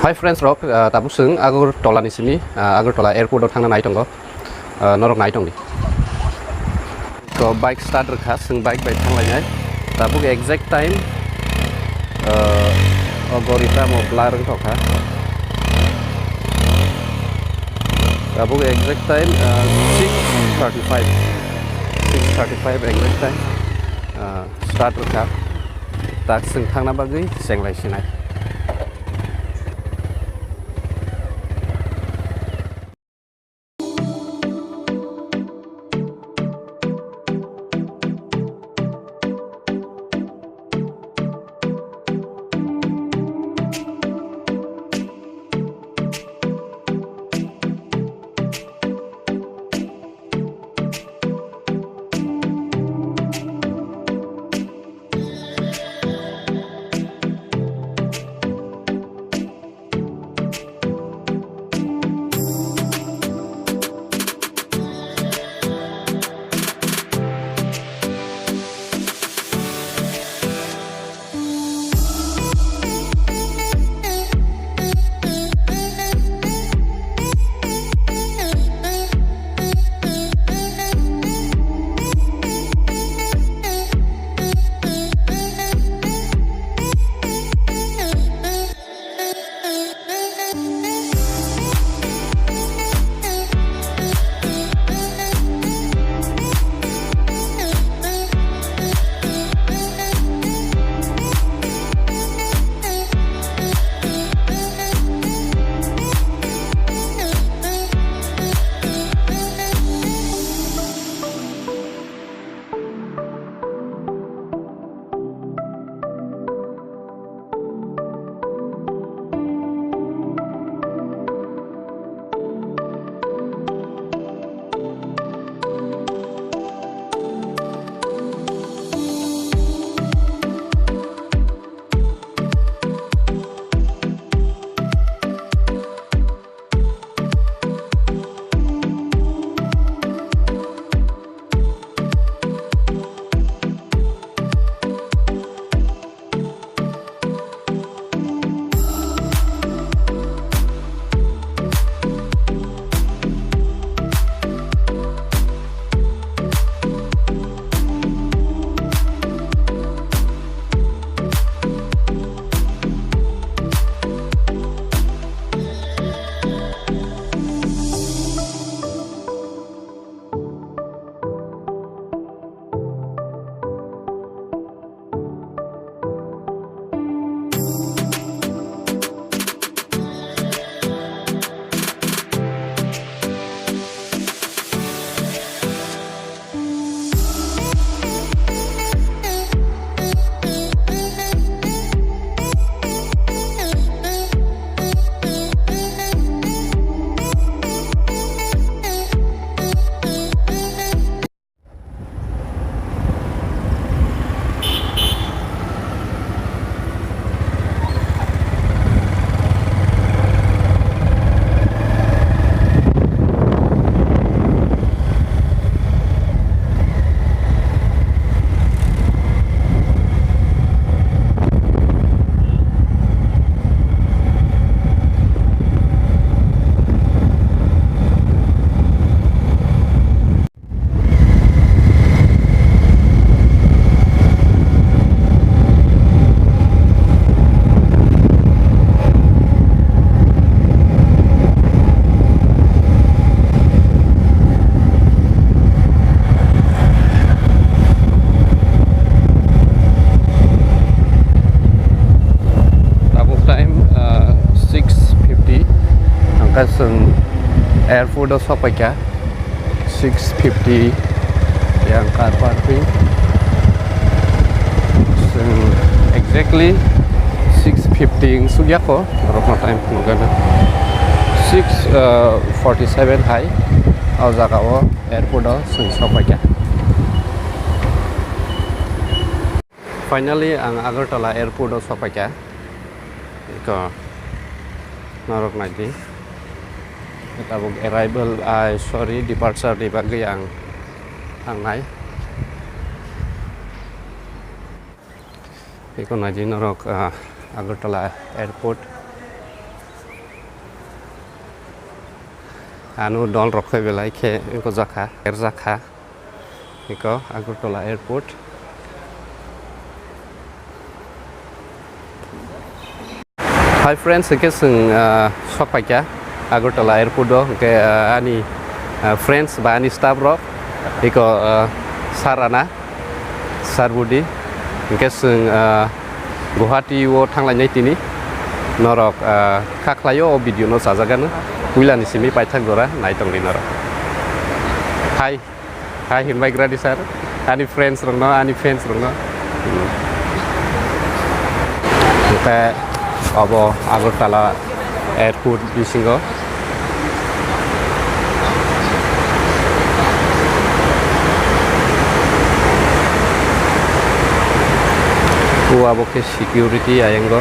Hi friends rock tabuk sung Agartala ni sini Agartala airport o thangna nai tongo norok nai tongi ko bike start rakha sung bike bai thanglai tabuk exact time ogorita mo blar thokha tabuk exact time 6:35 exact time start rakha tak sung thangna bagui senglai sinai Kaseng airport o sampai kah 6:50 yang car parking exactly 6:50 sudah ko berapa time mungkin 6:47 high au jaga o airport o sampai kah finally ang Agartala airport o sampai kah ko narok nanti tabuk arrival departure di bagai yang tangnai ikon aja norok Agartala airport anu dol rokhoi belai khe ko jakha jakha iko Agartala airport hi friends ke sung sokpaikya Agartala airport do ke ani friends ba ani staff rok iko sarana sarbudi ke sung Guwahati o thanglai tini norok khaklayo o video no sajagano huilani simi paithak dora naitongri norok hi hinbai gradi sir ani friends rongno te abo Agartala airport bisingo abo ke security ayango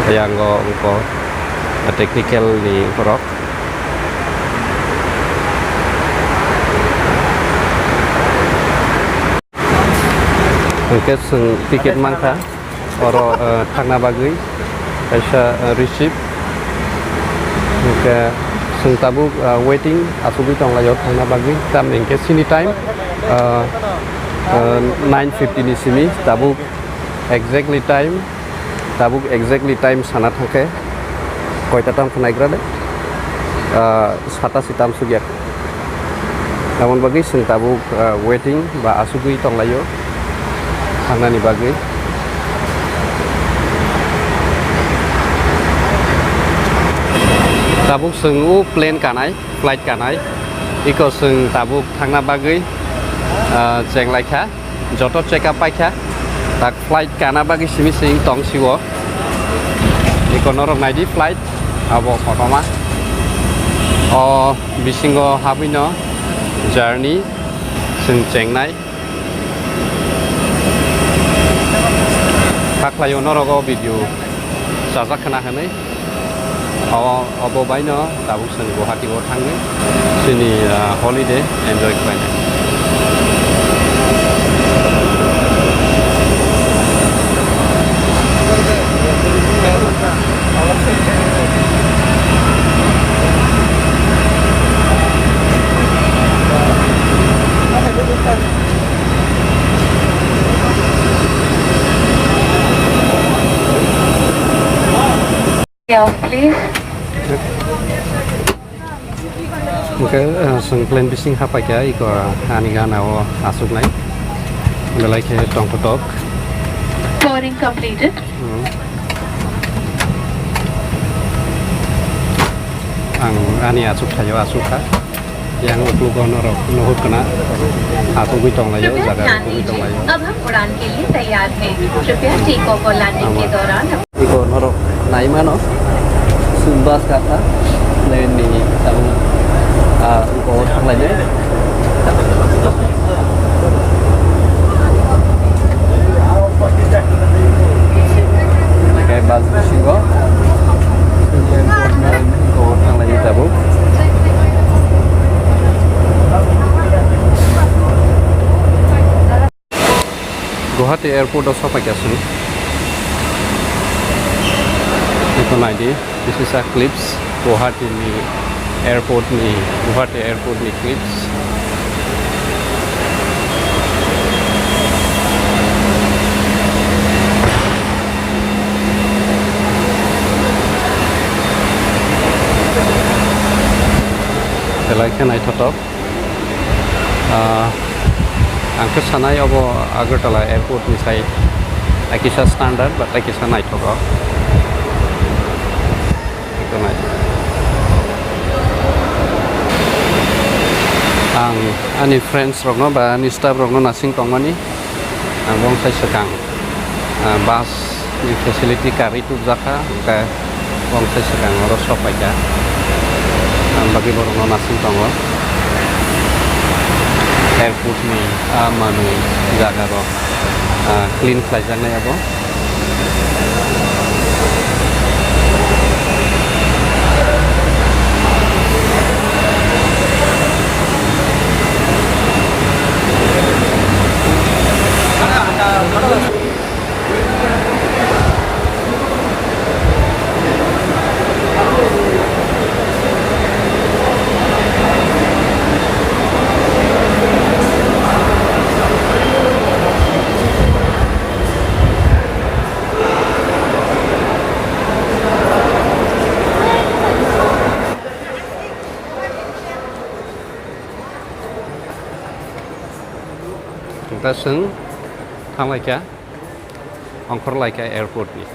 ayango ko technical ni rock ke sung tiket mangka oro thangna bagui kaisa receipt ke sung tabuk waiting asubi tonglayo thangna bagui tam engke sini time 9:50 ni simi tabuk exactly time sana thake koita tam khnaigra de 87 tam sugyak namun bagi sung tabuk waiting ba asubi tonglayo hangnani bagui tabuk sung plane kanai flight kanai iko sung tabuk thangna bagui jenglai kha joto check up paikha tak flight kana bagi simi sing tong siwo iko norok naidi flight abo kotoma o bisingo habino journey sing chengnai khaklayo norogo video sajak khana hanai abo baino tabuk sung Guwahati o thangi sini holiday enjoy khlainai please. Oke, plane bising apa ya? Iko anigan awo asuk nai. Belai ke tong top. Boarding completed. Ang ani asuk thayo asukha. Yang utlu ko norok nohut kana asuk bi tong layo jaga bi tong layo. अब हम उड़ान के लिए तैयार हैं। कृपया take off और landing के दौरान Iko norok nai mano. Sumbas kata lain ni tahu uko thang lai deh kayak bas singo uko thang lai tahu Guwahati airport dosa pakai sini itu naik this is a clips Guwahati ni airport ni Guwahati airport ni clips belai naik top angka sana ya bo Agartala airport ni saya akisa standard but akisa naik top ang ani friends rogno ba ani staff rogno nasing tongani ang bong sai sekang bus ni facility kari tu jaka ka bong sai sekang oro sopaika ang bagi rogno nasing tongo airport ni manu jaga ro clean flight jang na abo दा जों थांलायखा अंखरलायखा एयारपर्टनि